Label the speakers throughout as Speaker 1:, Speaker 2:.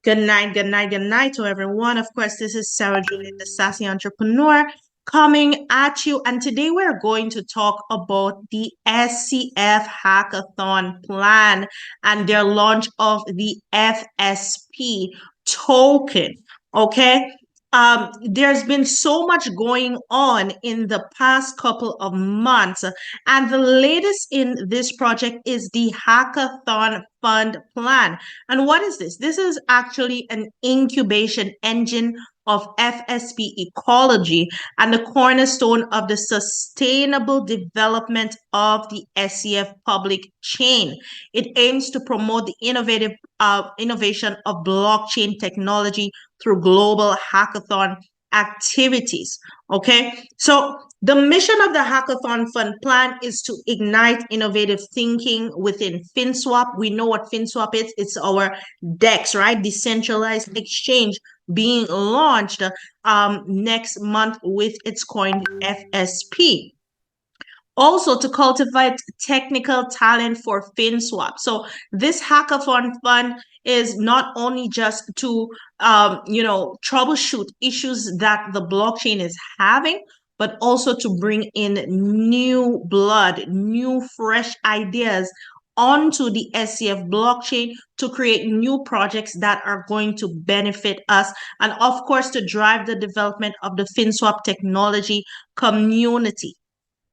Speaker 1: Good night, good night, good night to everyone. Of course, this is Sarah Juliet, the Sassy Entrepreneur, coming at you. And today we're going to talk about the SCF Hackathon plan and their launch of the FSP token. Okay. There's been so much going on in the past couple of months, and the latest in this project is the Hackathon Fund Plan. And what is this? This is actually an incubation engine of FSP ecology and the cornerstone of the sustainable development of the SCF public chain. It aims to promote the innovation of blockchain technology through global hackathon activities. Okay, so the mission of the Hackathon Fund Plan is to ignite innovative thinking within FinSwap. We know what FinSwap is. It's our DEX, right? Decentralized exchange being launched next month with its coin FSP. Also to cultivate technical talent for FinSwap. So this hackathon fund is not only just to troubleshoot issues that the blockchain is having, but also to bring in new blood, new fresh ideas onto the SCF blockchain to create new projects that are going to benefit us, and of course to drive the development of the FinSwap technology community.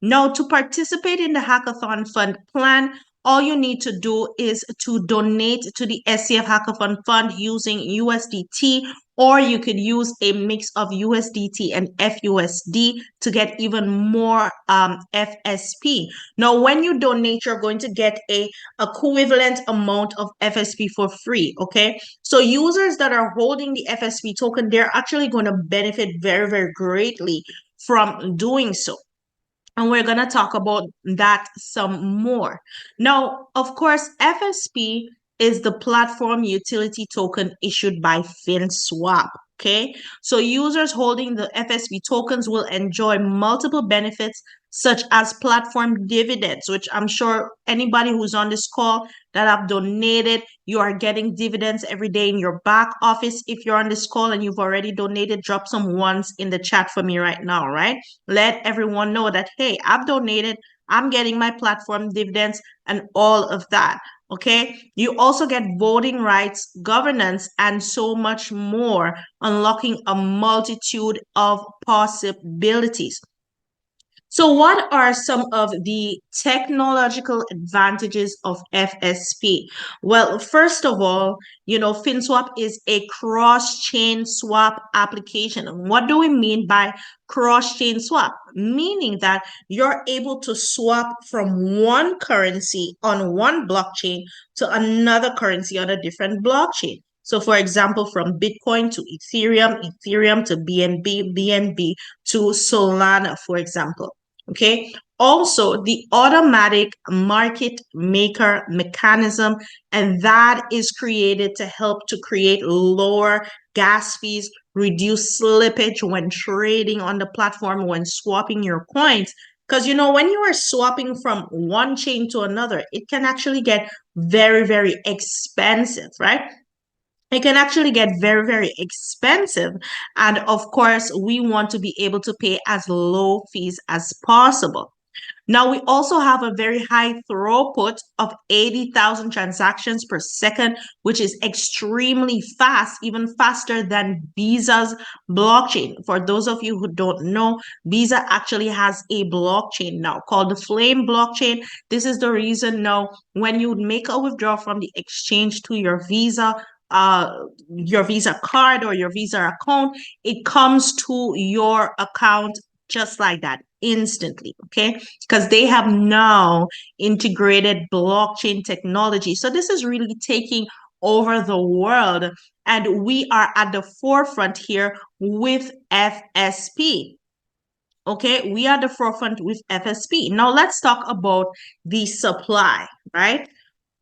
Speaker 1: Now, to participate in the Hackathon Fund plan, all you need to do is to donate to the SCF Hackathon Fund using USDT, or you could use a mix of USDT and FUSD to get even more FSP. Now, when you donate, you're going to get a equivalent amount of FSP for free, okay? So users that are holding the FSP token, they're actually going to benefit very, very greatly from doing so. And we're going to talk about that some more. Now, of course, FSP is the platform utility token issued by FinSwap. Okay, so users holding the FSP tokens will enjoy multiple benefits such as platform dividends, which I'm sure anybody who's on this call that have donated, you are getting dividends every day in your back office. If you're on this call and you've already donated, drop some ones in the chat for me right now, right? Let everyone know that, hey, I've donated, I'm getting my platform dividends and all of that. Okay, you also get voting rights, governance, and so much more, unlocking a multitude of possibilities. So what are some of the technological advantages of FSP? Well, first of all, FinSwap is a cross-chain swap application. And what do we mean by cross-chain swap? Meaning that you're able to swap from one currency on one blockchain to another currency on a different blockchain. So for example, from Bitcoin to Ethereum, Ethereum to BNB, BNB to Solana, for example. Okay. Also, the automatic market maker mechanism, and that is created to help to create lower gas fees, reduce slippage when trading on the platform, when swapping your coins. Because, when you are swapping from one chain to another, it can actually get very, very expensive, right? It can actually get very, very expensive. And of course, we want to be able to pay as low fees as possible. Now, we also have a very high throughput of 80,000 transactions per second, which is extremely fast, even faster than Visa's blockchain. For those of you who don't know, Visa actually has a blockchain now called the Flame blockchain. This is the reason now when you make a withdrawal from the exchange to your Visa card or your Visa account, it comes to your account just like that instantly, okay? Because they have now integrated blockchain technology. So this is really taking over the world, and we are at the forefront here with FSP. Okay, we are the forefront with FSP. Now let's talk about the supply, right?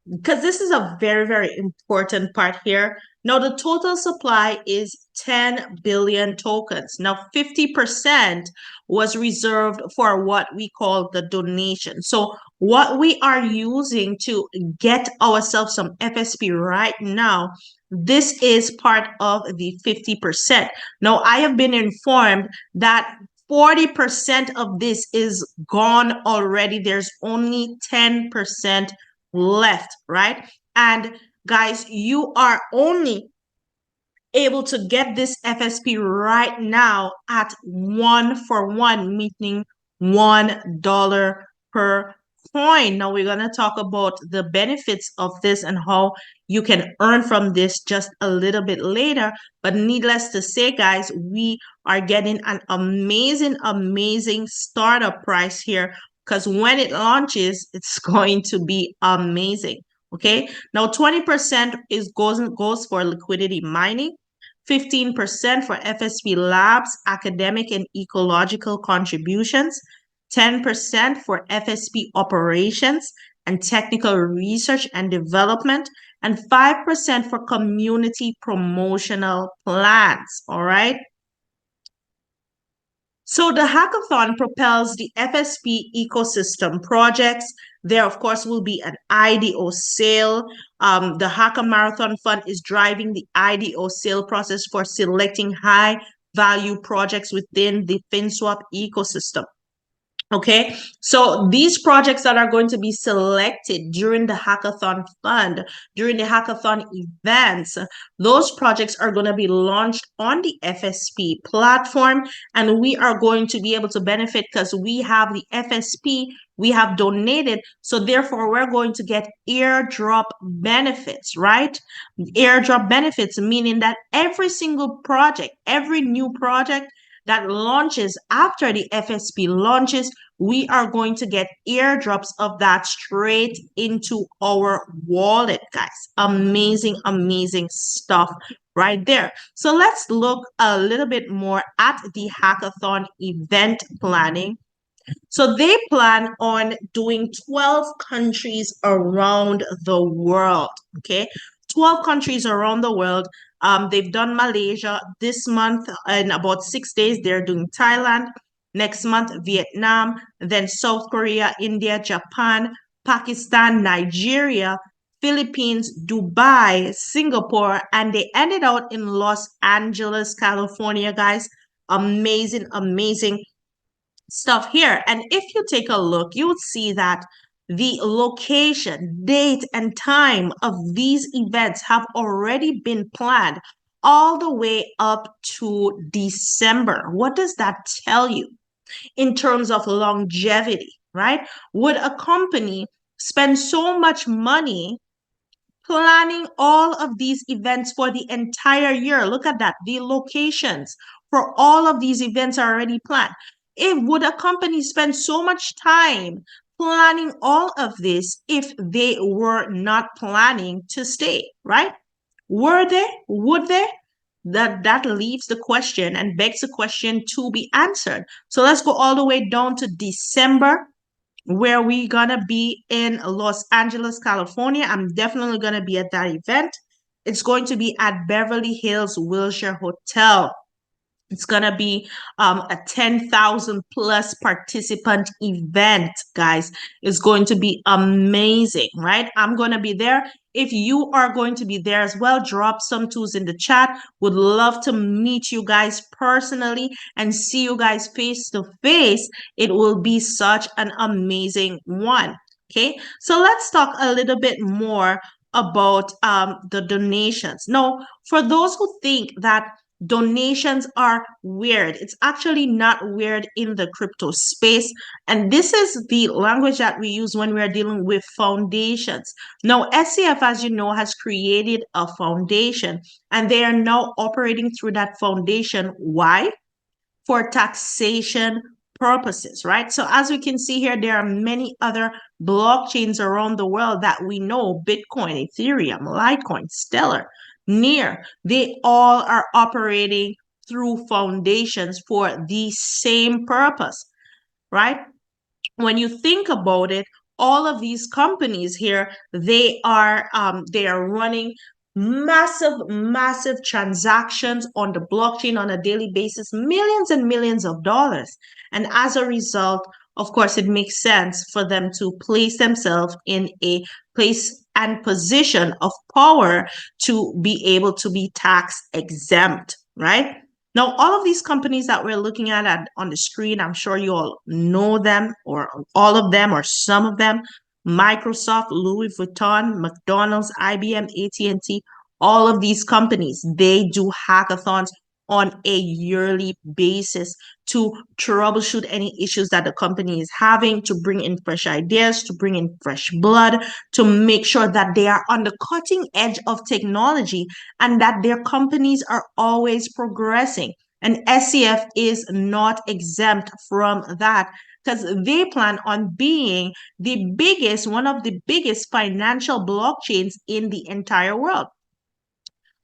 Speaker 1: Because this is a very, very important part here. Now, the total supply is 10 billion tokens. Now, 50% was reserved for what we call the donation. So what we are using to get ourselves some FSP right now, This is part of the 50%. Now, I have been informed that 40% of this is gone already. There's only 10% left, right? And guys, you are only able to get this FSP right now at 1-for-1, meaning $1 per coin. Now we're going to talk about the benefits of this and how you can earn from this just a little bit later. But needless to say, guys, we are getting an amazing startup price here, because when it launches, it's going to be amazing. Okay, now 20% goes for liquidity mining, 15% for FSP Labs, academic and ecological contributions, 10% for FSP operations and technical research and development, and 5% for community promotional plans. All right. So the hackathon propels the FSP ecosystem projects. There, of course, will be an IDO sale. The Hacker Marathon Fund is driving the IDO sale process for selecting high value projects within the FinSwap ecosystem. Okay, so these projects that are going to be selected during the hackathon fund, during the hackathon events, those projects are going to be launched on the FSP platform, and we are going to be able to benefit because we have the FSP, we have donated, so therefore we're going to get airdrop benefits, right? Airdrop benefits, meaning that every single project, every new project that launches after the FSP launches, we are going to get airdrops of that straight into our wallet, guys. Amazing stuff right there. So let's look a little bit more at the hackathon event planning. So they plan on doing 12 countries around the world, okay? 12 countries around the world. They've done Malaysia this month. In about 6 days, they're doing Thailand. Next month, Vietnam, then South Korea, India, Japan, Pakistan, Nigeria, Philippines, Dubai, Singapore, and they ended out in Los Angeles, California, guys. Amazing stuff here. And if you take a look, you would see that the location, date, and time of these events have already been planned all the way up to December. What does that tell you in terms of longevity, right? Would a company spend so much money planning all of these events for the entire year? Look at that. The locations for all of these events are already planned. Would a company spend so much time planning all of this if they were not planning to stay, right? Were they? Would they? That leaves the question and begs the question to be answered. So let's go all the way down to December, where we gonna be in Los Angeles, California. I'm definitely gonna be at that event. It's going to be at Beverly Hills Wilshire Hotel. It's gonna be a 10,000 plus participant event, guys. It's going to be amazing, right? I'm gonna be there. If you are going to be there as well, drop some twos in the chat. Would love to meet you guys personally and see you guys face to face. It will be such an amazing one. Okay, so let's talk a little bit more about the donations. Now, for those who think that donations are weird, it's actually not weird in the crypto space. And this is the language that we use when we're dealing with foundations. Now, SCF, as you know, has created a foundation, and they are now operating through that foundation. Why? For taxation purposes, right? So as we can see here, there are many other blockchains around the world that we know: Bitcoin, Ethereum, Litecoin, Stellar, Near. They all are operating through foundations for the same purpose, right? When you think about it, all of these companies here, they are running massive transactions on the blockchain on a daily basis, millions and millions of dollars. And as a result, of course, it makes sense for them to place themselves in a place and position of power to be able to be tax exempt, right? Now, all of these companies that we're looking at on the screen, I'm sure you all know them, or all of them, or some of them. Microsoft, Louis Vuitton, McDonald's, IBM, AT&T, all of these companies, they do hackathons on a yearly basis to troubleshoot any issues that the company is having, to bring in fresh ideas, to bring in fresh blood, to make sure that they are on the cutting edge of technology and that their companies are always progressing. And SCF is not exempt from that, because they plan on being one of the biggest financial blockchains in the entire world.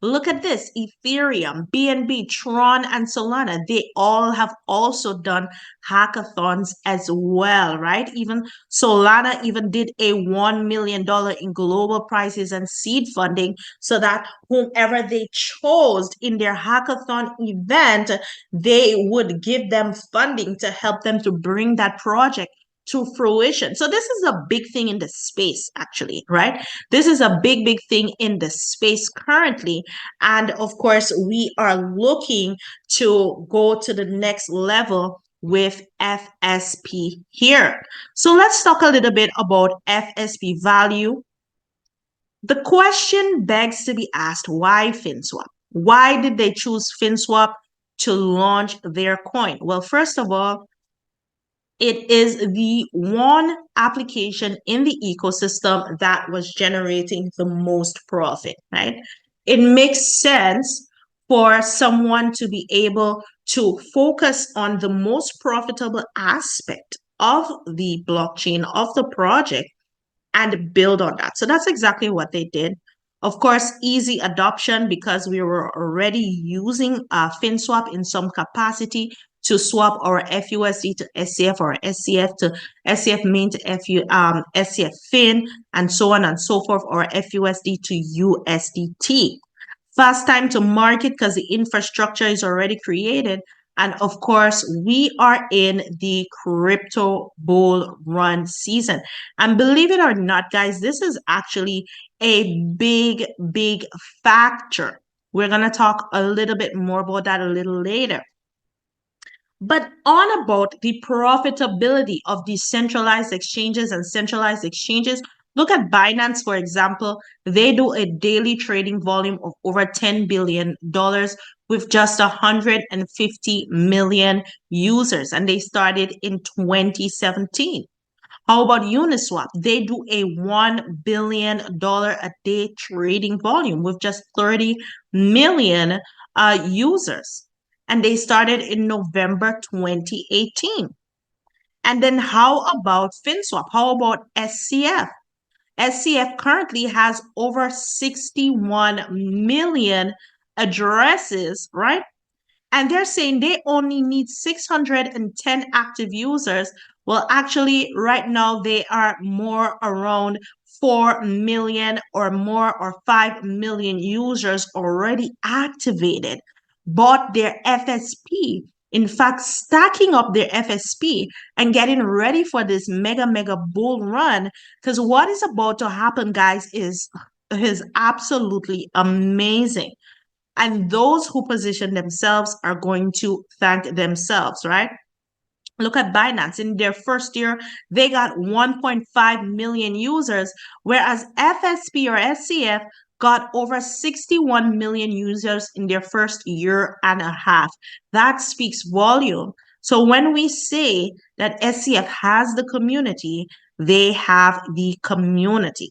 Speaker 1: Look at this. Ethereum, BNB, Tron, and Solana, they all have also done hackathons as well, right? Even Solana even did a $1 million in global prizes and seed funding so that whomever they chose in their hackathon event, they would give them funding to help them to bring that project to fruition. So this is a big thing in the space, actually, right? This is a big, big thing in the space currently. And of course, we are looking to go to the next level with FSP here. So let's talk a little bit about FSP value. The question begs to be asked, why FinSwap? Why did they choose FinSwap to launch their coin? Well, first of all, it is the one application in the ecosystem that was generating the most profit, right? It makes sense for someone to be able to focus on the most profitable aspect of the blockchain, of the project, and build on that. So that's exactly what they did. Of course, easy adoption because we were already using FinSwap in some capacity to swap our FUSD to SCF, or SCF to SCF main to SCF Fin, and so on and so forth, or FUSD to USDT. Fast time to market because the infrastructure is already created. And of course, we are in the crypto bull run season. And believe it or not, guys, this is actually a big, big factor. We're going to talk a little bit more about that a little later. But on about the profitability of decentralized exchanges and centralized exchanges, look at Binance, for example. They do a daily trading volume of over $10 billion with just 150 million users, and they started in 2017. How about Uniswap? They do a $1 billion a day trading volume with just 30 million users. And they started in November 2018. And then how about FinSwap? How about SCF? SCF currently has over 61 million addresses, right? And they're saying they only need 610 active users. Well, actually, right now they are more around 4 million or more, or 5 million users already activated, bought their FSP. In fact, stacking up their FSP and getting ready for this mega, mega bull run. Because what is about to happen, guys, is absolutely amazing. And those who position themselves are going to thank themselves, right? Look at Binance. In their first year, they got 1.5 million users, whereas FSP or SCF got over 61 million users in their first year and a half. That speaks volume. So when we say that SCF has the community, they have the community.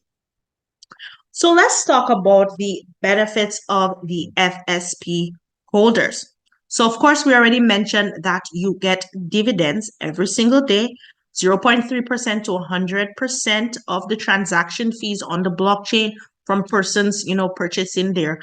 Speaker 1: So let's talk about the benefits of the FSP holders. So of course, we already mentioned that you get dividends every single day, 0.3% to 100% of the transaction fees on the blockchain from persons, purchasing their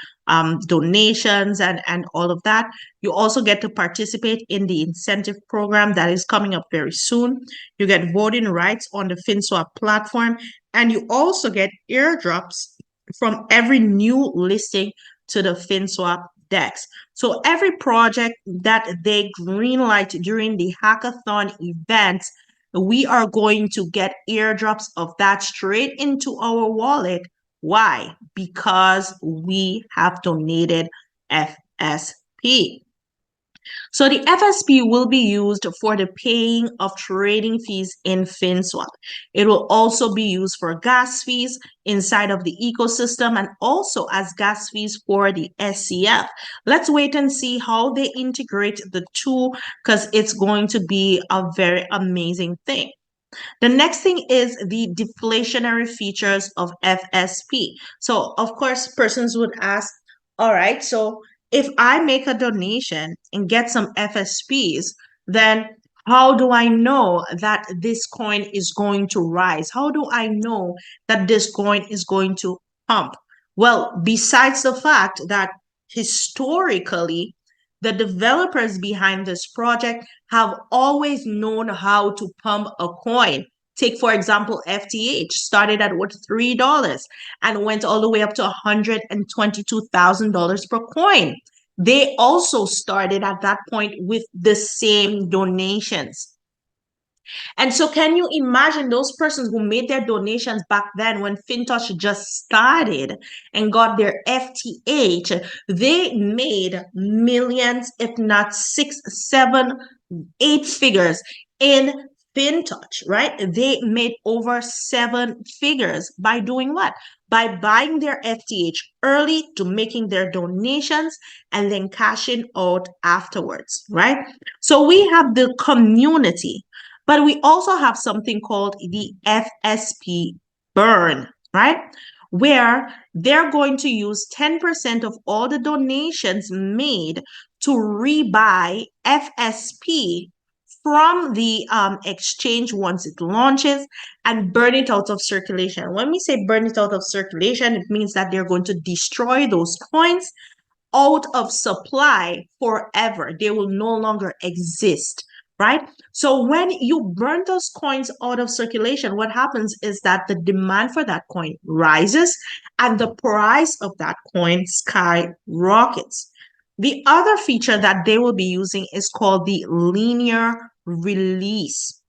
Speaker 1: donations and all of that. You also get to participate in the incentive program that is coming up very soon. You get voting rights on the FinSwap platform, and you also get airdrops from every new listing to the FinSwap DEX. So every project that they greenlight during the hackathon event, we are going to get airdrops of that straight into our wallet. Why? Because we have donated FSP. So the FSP will be used for the paying of trading fees in FinSwap. It will also be used for gas fees inside of the ecosystem and also as gas fees for the SCF. Let's wait and see how they integrate the two because it's going to be a very amazing thing. The next thing is the deflationary features of FSP. So, of course, persons would ask, all right, so if I make a donation and get some FSPs, then how do I know that this coin is going to rise? How do I know that this coin is going to pump? Well, besides the fact that historically, the developers behind this project have always known how to pump a coin. Take, for example, FTH started at what, $3 and went all the way up to $122,000 per coin. They also started at that point with the same donations. And so can you imagine those persons who made their donations back then when FinTouch just started and got their FTH, they made millions, if not 6, 7, 8 figures in FinTouch, right? They made over 7 figures by doing what? By buying their FTH early to making their donations and then cashing out afterwards, right? So we have the community, but we also have something called the FSP burn, right? Where they're going to use 10% of all the donations made to rebuy FSP from the exchange once it launches and burn it out of circulation. When we say burn it out of circulation, it means that they're going to destroy those coins out of supply forever. They will no longer exist, right? So when you burn those coins out of circulation, what happens is that the demand for that coin rises and the price of that coin skyrockets. The other feature that they will be using is called the linear release.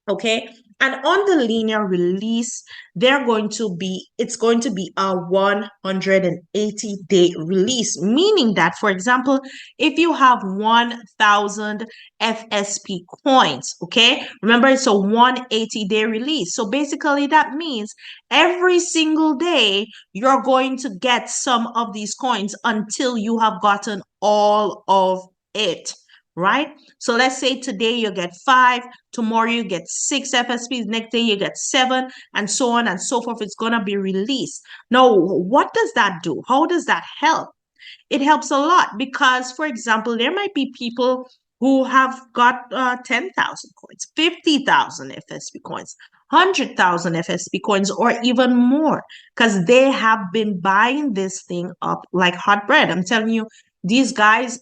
Speaker 1: Okay. And on the linear release, it's going to be a 180-day release, meaning that, for example, if you have 1,000 FSP coins, okay, remember it's a 180-day release. So basically that means every single day you're going to get some of these coins until you have gotten all of it, right? So let's say today you get 5, tomorrow you get 6 FSPs, next day you get 7, and so on and so forth. It's going to be released. Now, what does that do? How does that help? It helps a lot because, for example, there might be people who have got 10,000 coins, 50,000 FSP coins, 100,000 FSP coins, or even more, because they have been buying this thing up like hot bread. I'm telling you, these guys,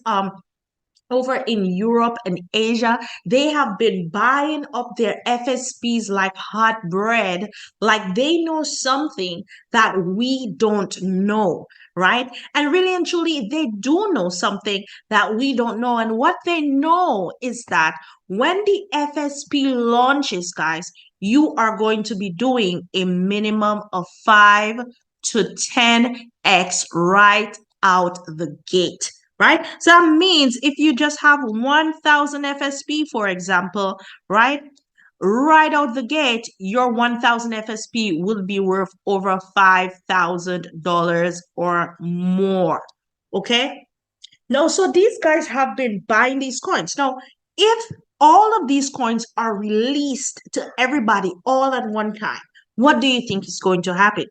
Speaker 1: over in Europe and Asia, they have been buying up their FSPs like hot bread, like they know something that we don't know, right? And really and truly, they do know something that we don't know. And what they know is that when the FSP launches, guys, you are going to be doing a minimum of 5 to 10x right out the gate. Right? So that means if you just have 1,000 FSP, for example, right out the gate, your 1,000 FSP will be worth over $5,000 or more. Okay? Now, so these guys have been buying these coins. Now, if all of these coins are released to everybody all at one time, what do you think is going to happen?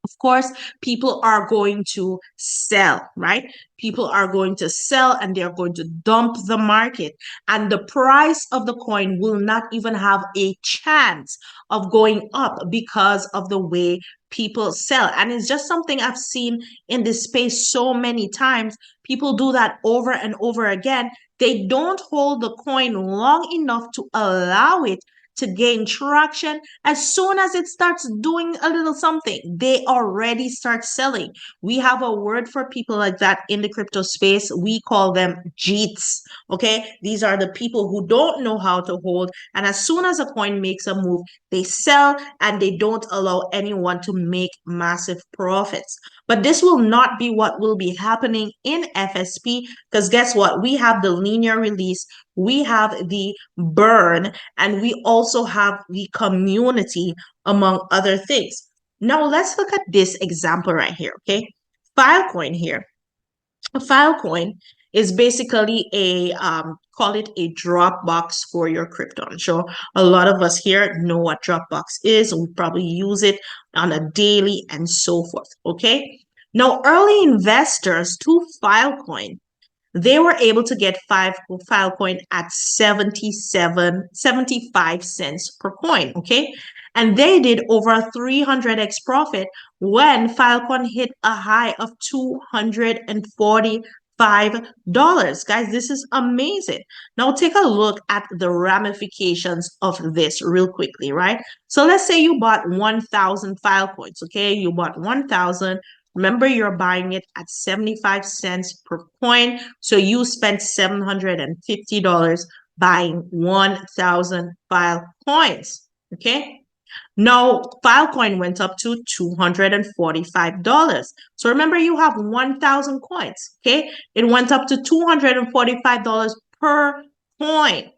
Speaker 1: Of course, people are going to sell, right? People are going to sell and they're going to dump the market. And the price of the coin will not even have a chance of going up because of the way people sell. And it's just something I've seen in this space so many times. People do that over and over again. They don't hold the coin long enough to allow it to gain traction, as soon as it starts doing a little something, they already start selling. We have a word for people like that in the crypto space. We call them JEETs. Okay, these are the people who don't know how to hold, and as soon as a coin makes a move, they sell and they don't allow anyone to make massive profits. But this will not be what will be happening in FSP, because guess what? We have the linear release, we have the burn, and we also have the community, among other things. Now let's look at this example right here, okay? Filecoin here. A Filecoin is basically a call it a Dropbox for your crypto. I'm sure a lot of us here know what Dropbox is. We probably use it on a daily and so forth. Okay. Now, early investors to Filecoin, they were able to get Filecoin at 75 cents per coin. Okay. And they did over 300x profit when Filecoin hit a high of $245. Guys, this is amazing. Now take a look at the ramifications of this real quickly, right? So let's say you bought 1,000 Filecoins, okay? You bought 1,000. Remember, you're buying it at 75 cents per coin. So you spent $750 buying 1,000 Filecoins, okay? Now, Filecoin went up to $245. So remember, you have 1,000 coins, okay? It went up to $245 per coin.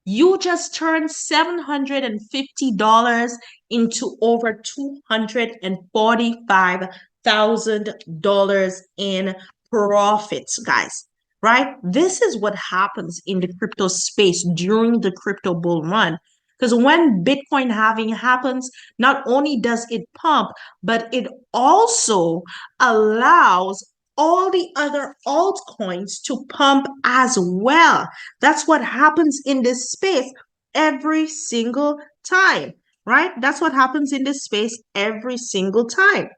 Speaker 1: You just turned $750 into over $245,000 in profits, guys, right? This is what happens in the crypto space during the crypto bull run. Because when Bitcoin halving happens, not only does it pump, but it also allows all the other altcoins to pump as well. That's what happens in this space every single time, right? That's what happens in this space every single time.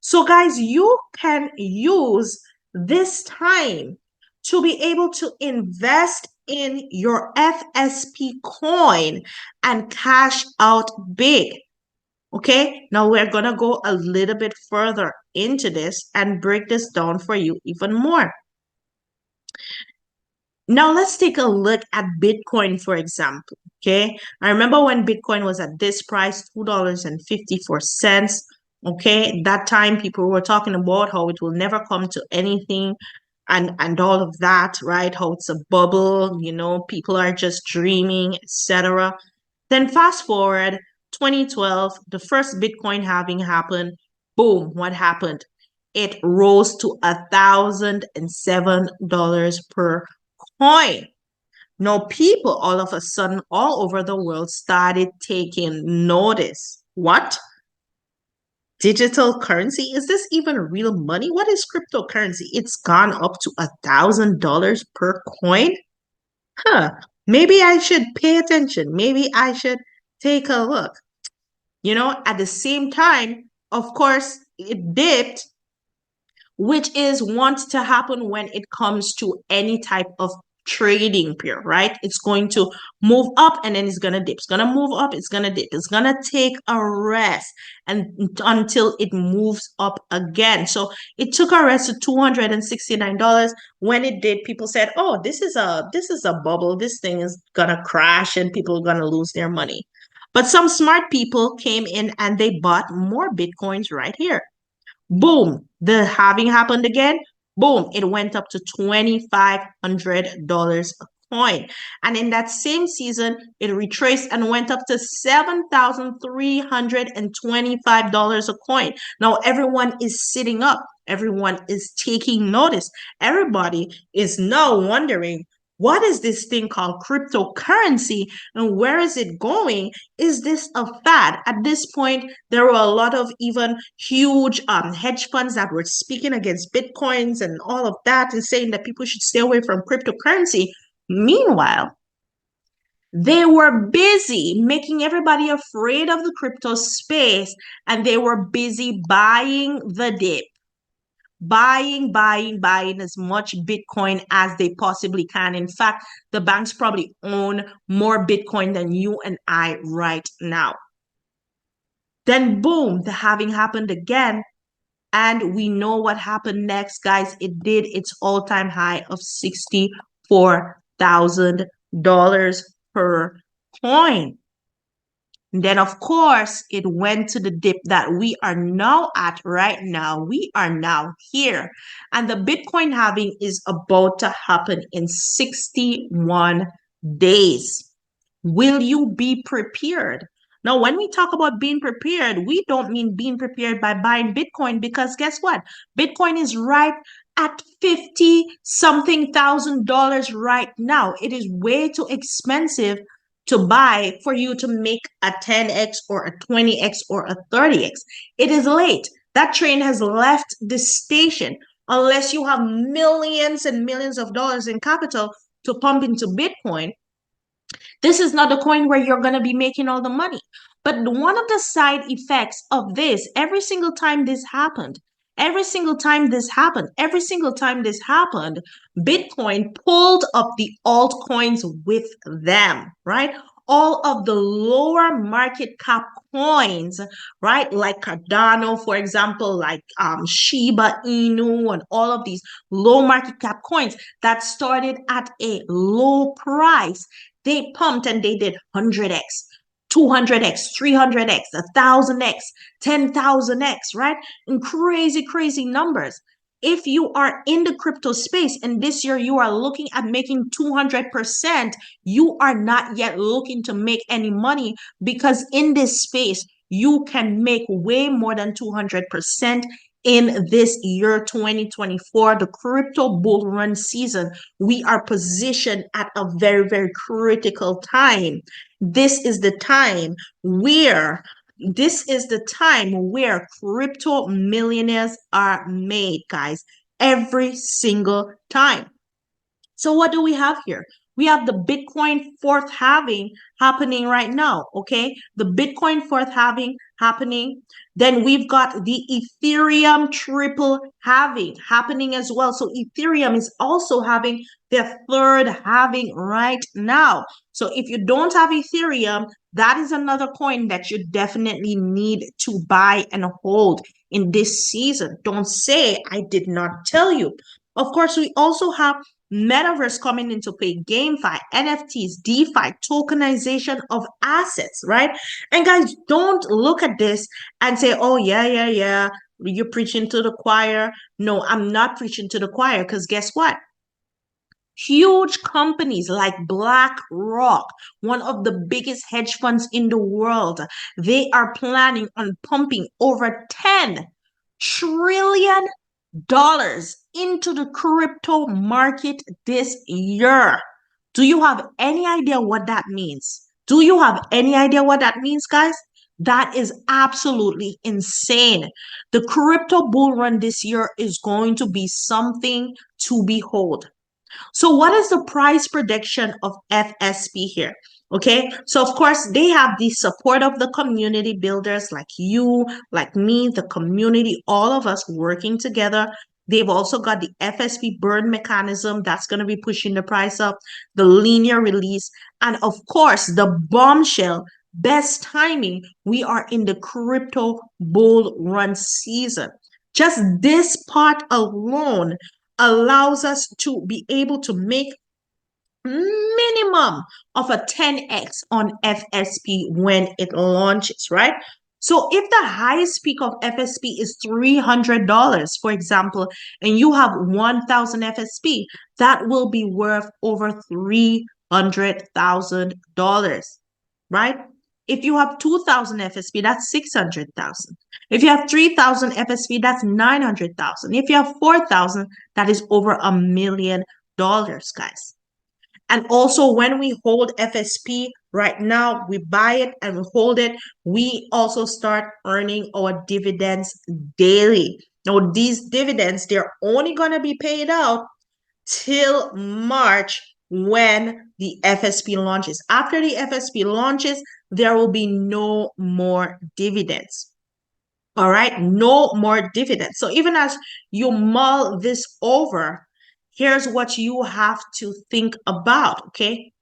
Speaker 1: So guys, you can use this time to be able to invest in your FSP coin and cash out big. Okay, now we're going to go a little bit further into this and break this down for you even more. Now let's take a look at Bitcoin, for example. Okay, I remember when Bitcoin was at this price, $2.54. Okay, that time people were talking about how it will never come to anything and all of that, right? How it's a bubble, you know, people are just dreaming, etc. Then fast forward 2012, the first Bitcoin halving happened. Boom, what happened? It rose to $1,007 per coin. Now, people all of a sudden all over the world started taking notice. What? Digital currency? Is this even real money? What is cryptocurrency? It's gone up to $1,000 per coin? Huh. Maybe I should pay attention. Maybe I should take a look. You know, at the same time, of course, it dipped, which is wants to happen when it comes to any type of trading pair, right? It's going to move up and then it's going to dip. It's going to move up, it's going to dip. It's going to take a rest and until it moves up again. So it took a rest to $269. When it did, people said, "Oh, this is a bubble. This thing is going to crash and people are going to lose their money." But some smart people came in and they bought more Bitcoins right here. Boom, the halving happened again. Boom, it went up to $2,500 a coin. And in that same season, it retraced and went up to $7,325 a coin. Now everyone is sitting up. Everyone is taking notice. Everybody is now wondering, what is this thing called cryptocurrency and where is it going? Is this a fad? At this point, there were a lot of even huge hedge funds that were speaking against Bitcoins and all of that and saying that people should stay away from cryptocurrency. Meanwhile, they were busy making everybody afraid of the crypto space and they were busy buying the dip. buying as much Bitcoin as they possibly can. In fact, the banks probably own more Bitcoin than you and I right now. Then boom, the halving happened again. And we know what happened next, guys. It did its all-time high of $64,000 per coin. And then, of course, it went to the dip that we are now at right now. We are now here. And the Bitcoin halving is about to happen in 61 days. Will you be prepared? Now, when we talk about being prepared, we don't mean being prepared by buying Bitcoin, because guess what? Bitcoin is right at 50 something thousand dollars right now. It is way too expensive to buy for you to make a 10x or a 20x or a 30x. It is late. That train has left the station. Unless you have millions and millions of dollars in capital to pump into Bitcoin, this is not a coin where you're going to be making all the money. But one of the side effects of this, every single time this happened, Bitcoin pulled up the altcoins with them, right? All of the lower market cap coins, right? Like Cardano, for example, like Shiba Inu, and all of these low market cap coins that started at a low price. They pumped and they did 100x, 200x, 300x, 1000x, 10,000x, right? And crazy, crazy numbers. If you are in the crypto space and this year you are looking at making 200%, you are not yet looking to make any money, because in this space, you can make way more than 200% in this year 2024, the crypto bull run season. We are positioned at a very, very critical time. This is the time where crypto millionaires are made, guys, every single time. So what do we have here? We have the Bitcoin fourth halving happening right now, okay? The Bitcoin fourth halving happening. Then we've got the Ethereum triple halving happening as well. So Ethereum is also having their third halving right now. So if you don't have Ethereum, that is another coin that you definitely need to buy and hold in this season. Don't say I did not tell you. Of course, we also have Metaverse coming into play, GameFi, NFTs, DeFi, tokenization of assets, right? And guys, don't look at this and say, oh, yeah, you're preaching to the choir. No, I'm not preaching to the choir, because guess what? Huge companies like BlackRock, one of the biggest hedge funds in the world, they are planning on pumping over $10 trillion into the crypto market this year. Do you have any idea what that means? Do you have any idea what that means, guys? That is absolutely insane. The crypto bull run this year is going to be something to behold. So what is the price prediction of FSP here? Okay, so of course they have the support of the community builders like you, like me, the community, all of us working together. They've also got the FSP burn mechanism that's going to be pushing the price up, the linear release, and of course the bombshell, best timing. We are in the crypto bull run season. Just this part alone allows us to be able to make minimum of a 10x on FSP when it launches, right? So if the highest peak of FSP is $300, for example, and you have 1,000 FSP, that will be worth over $300,000, right? If you have 2,000 FSP, that's 600,000. If you have 3,000 FSP, that's 900,000. If you have 4,000, that is over $1 million, guys. And also when we hold FSP right now, we buy it and we hold it, we also start earning our dividends daily. Now, these dividends, they're only going to be paid out till March when the FSP launches. After the FSP launches, there will be no more dividends. All right, no more dividends. So even as you mull this over, here's what you have to think about, okay?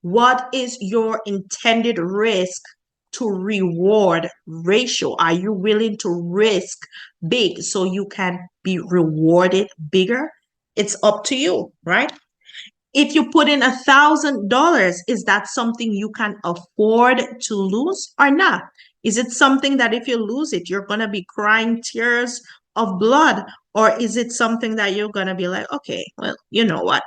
Speaker 1: What is your intended risk to reward ratio? Are you willing to risk big so you can be rewarded bigger? It's up to you, right? If you put in $1,000, is that something you can afford to lose or not? Is it something that if you lose it, you're going to be crying tears of blood? Or is it something that you're going to be like, okay, well, you know what?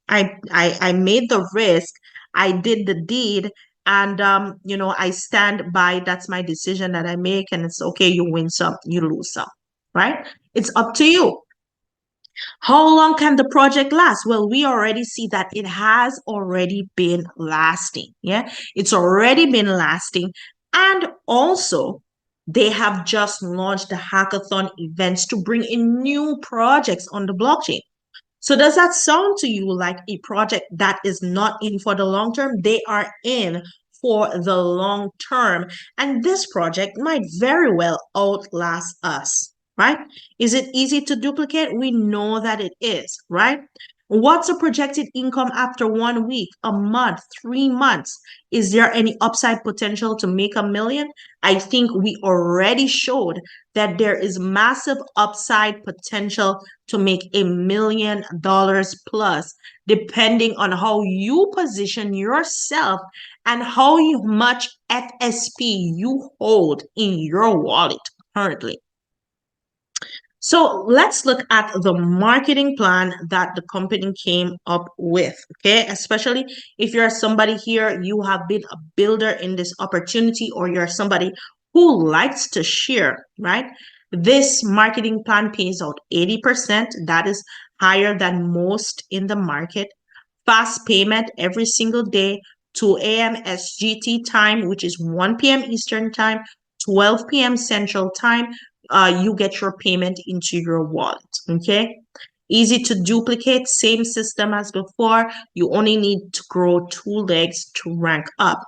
Speaker 1: I made the risk, I did the deed, and I stand by that's my decision that I make, and it's okay, you win some, you lose some, right? It's up to you. How long can the project last? Well, we already see that it has already been lasting. Yeah, it's already been lasting. And also, they have just launched the hackathon events to bring in new projects on the blockchain. So does that sound to you like a project that is not in for the long term? They are in for the long term. And this project might very well outlast us, right? Is it easy to duplicate? We know that it is, right? What's the projected income after 1 week, a month, 3 months? Is there any upside potential to make $1 million? I think we already showed that there is massive upside potential to make $1 million plus, depending on how you position yourself and how much FSP you hold in your wallet currently. So let's look at the marketing plan that the company came up with, okay? Especially if you're somebody here, you have been a builder in this opportunity, or you're somebody who likes to share, right? This marketing plan pays out 80%. That is higher than most in the market. Fast payment every single day, 2 a.m. SGT time, which is 1 p.m. Eastern time, 12 p.m. Central time. You get your payment into your wallet, okay? Easy to duplicate, same system as before. You only need to grow 2 legs to rank up.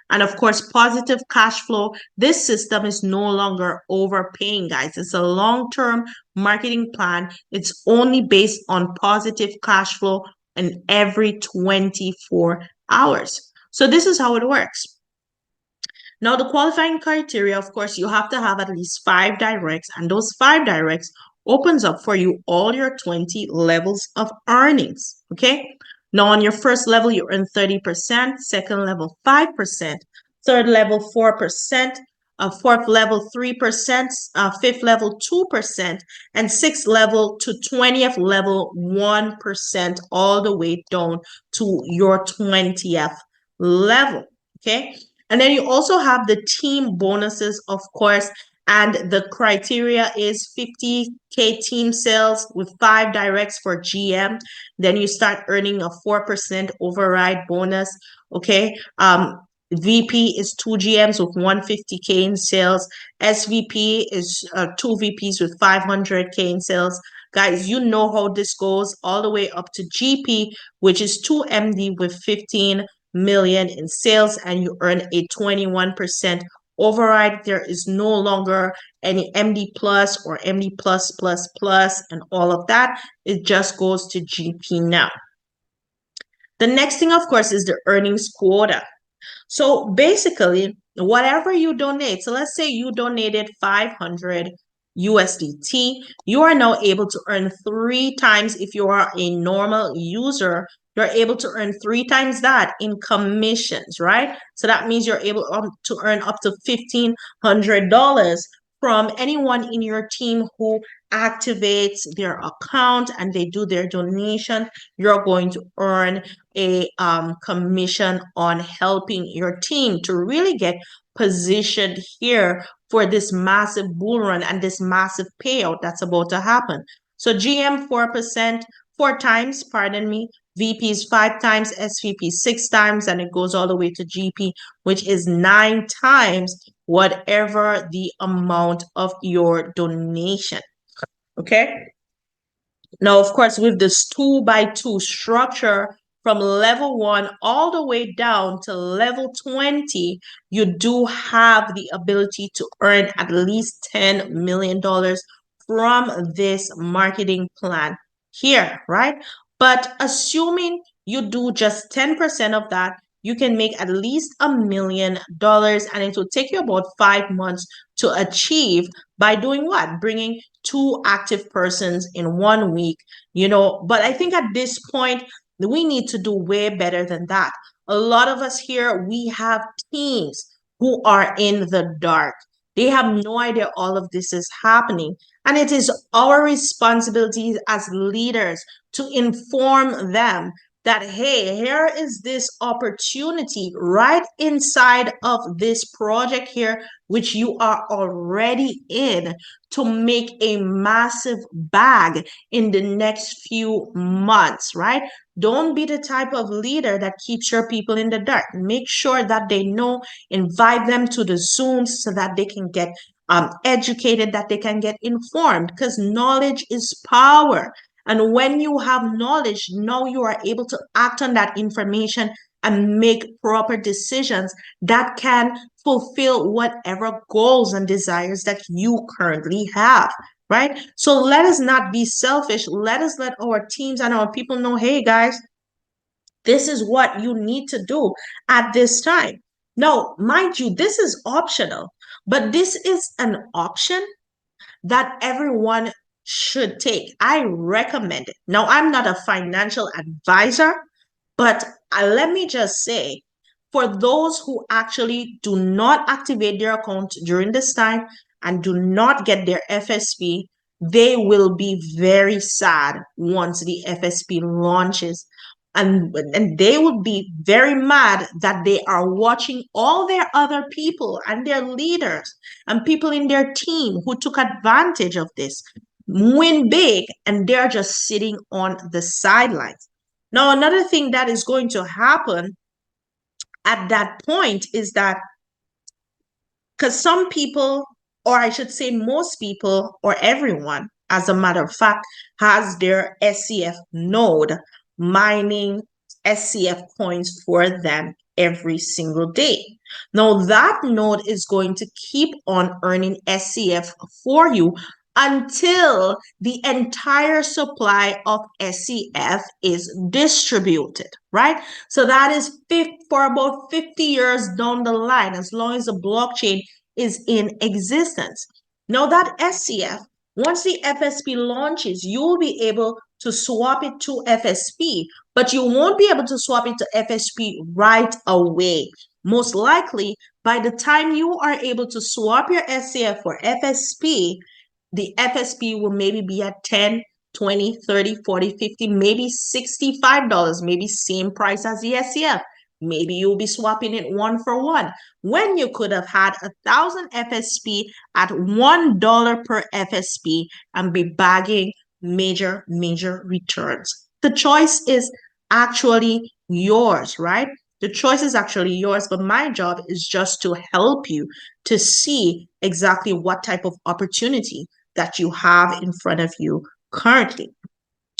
Speaker 1: And of course, positive cash flow. This system is no longer overpaying, guys. It's a long-term marketing plan. It's only based on positive cash flow in every 24 hours. So this is how it works. Now, the qualifying criteria, of course, you have to have at least 5 directs, and those 5 directs opens up for you all your 20 levels of earnings, okay? Now, on your first level, you earn 30%, second level, 5%, third level, 4%, fourth level, 3%, fifth level, 2%, and sixth level to 20th level, 1%, all the way down to your 20th level, okay? And then you also have the team bonuses, of course, and the criteria is 50K team sales with 5 directs for GM. Then you start earning a 4% override bonus, okay? VP is 2 GMs with 150K in sales. SVP is 2 VPs with 500K in sales. Guys, you know how this goes all the way up to GP, which is 2 MD with 15 million in sales, and you earn a 21% override. There is no longer any MD plus or MD plus and all of that. It just goes to GP now. The next thing, of course, is the earnings quota. So basically, whatever you donate, so let's say you donated 500 USDT, you are now able to earn 3 times. If you are a normal user, you're able to earn 3 times that in commissions, right? So that means you're able to earn up to $1,500 from anyone in your team who activates their account and they do their donation. You're going to earn a commission on helping your team to really get positioned here for this massive bull run and this massive payout that's about to happen. So GM 4%, 4 times, pardon me, VPs 5 times, SVP 6 times, and it goes all the way to GP, which is 9 times whatever the amount of your donation. Okay. Now, of course, with this 2x2 structure, from level 1 all the way down to level 20, you do have the ability to earn at least $10 million from this marketing plan here, right? But assuming you do just 10% of that, you can make at least $1 million, and it will take you about 5 months to achieve by doing what? Bringing 2 active persons in 1 week, But I think at this point, we need to do way better than that. A lot of us here, we have teams who are in the dark. They have no idea all of this is happening. And it is our responsibility as leaders to inform them that, hey, here is this opportunity right inside of this project here, which you are already in, to make a massive bag in the next few months, right? Don't be the type of leader that keeps your people in the dark. Make sure that they know, invite them to the Zooms so that they can get educated, that they can get informed, because knowledge is power. And when you have knowledge, now you are able to act on that information and make proper decisions that can fulfill whatever goals and desires that you currently have, right? So let us not be selfish. Let us let our teams and our people know, hey, guys, this is what you need to do at this time. Now, mind you, this is optional, but this is an option that everyone should take. I recommend it. Now, I'm not a financial advisor, but let me just say, for those who actually do not activate their account during this time and do not get their FSP, they will be very sad once the FSP launches. And they will be very mad that they are watching all their other people and their leaders and people in their team who took advantage of this win big, and they're just sitting on the sidelines. Now, another thing that is going to happen at that point is that, because some people, or I should say most people, or everyone, as a matter of fact, has their SCF node mining SCF coins for them every single day. Now, that node is going to keep on earning SCF for you until the entire supply of SCF is distributed, right? So that is for about 50 years down the line, as long as the blockchain is in existence. Now that SCF, once the FSP launches, you will be able to swap it to FSP, but you won't be able to swap it to FSP right away. Most likely, by the time you are able to swap your SCF for FSP, the FSP will maybe be at 10, 20, 30, 40, 50, maybe $65, maybe same price as the SCF. Maybe you'll be swapping it 1 for 1 when you could have had 1,000 FSP at $1 per FSP and be bagging major returns. The choice is actually yours, right? The choice is actually yours, but my job is just to help you to see exactly what type of opportunity that you have in front of you currently.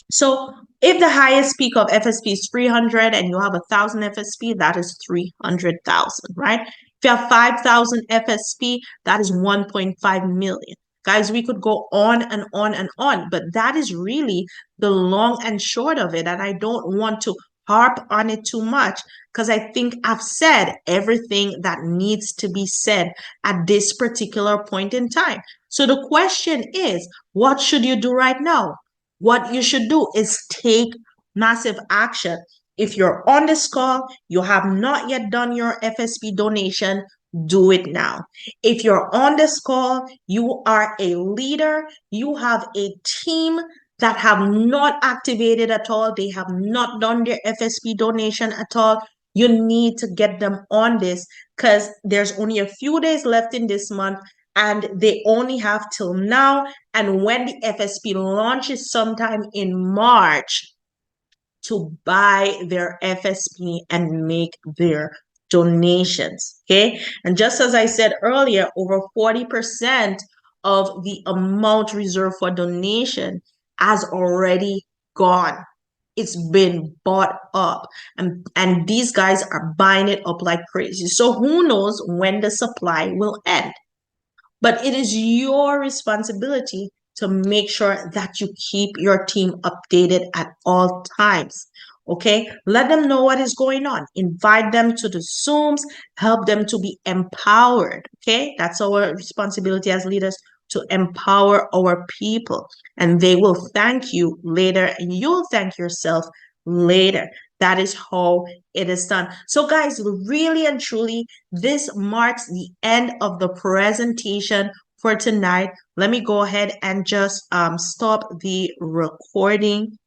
Speaker 1: So if the highest peak of FSP is 300 and you have 1,000 FSP, that is 300,000, right? If you have 5,000 FSP, that is 1.5 million. Guys, we could go on and on and on, but that is really the long and short of it. And I don't want to harp on it too much because I think I've said everything that needs to be said at this particular point in time. So the question is, what should you do right now? What you should do is take massive action. If you're on this call, you have not yet done your FSP donation, do it now. If you're on this call, you are a leader, you have a team that have not activated at all, they have not done their FSP donation at all, you need to get them on this because there's only a few days left in this month and they only have till now. And when the FSP launches sometime in March, to buy their FSP and make their donations, okay? And just as I said earlier, over 40% of the amount reserved for donation has already gone. it's been bought up, and these guys are buying it up like crazy. So who knows when the supply will end? But it is your responsibility to make sure that you keep your team updated at all times. Okay, let them know what is going on. Invite them to the Zooms, help them to be empowered. Okay, that's our responsibility as leaders, to empower our people, and they will thank you later, and you'll thank yourself later. That is how it is done. So guys, really and truly, this marks the end of the presentation for tonight. Let me go ahead and just stop the recording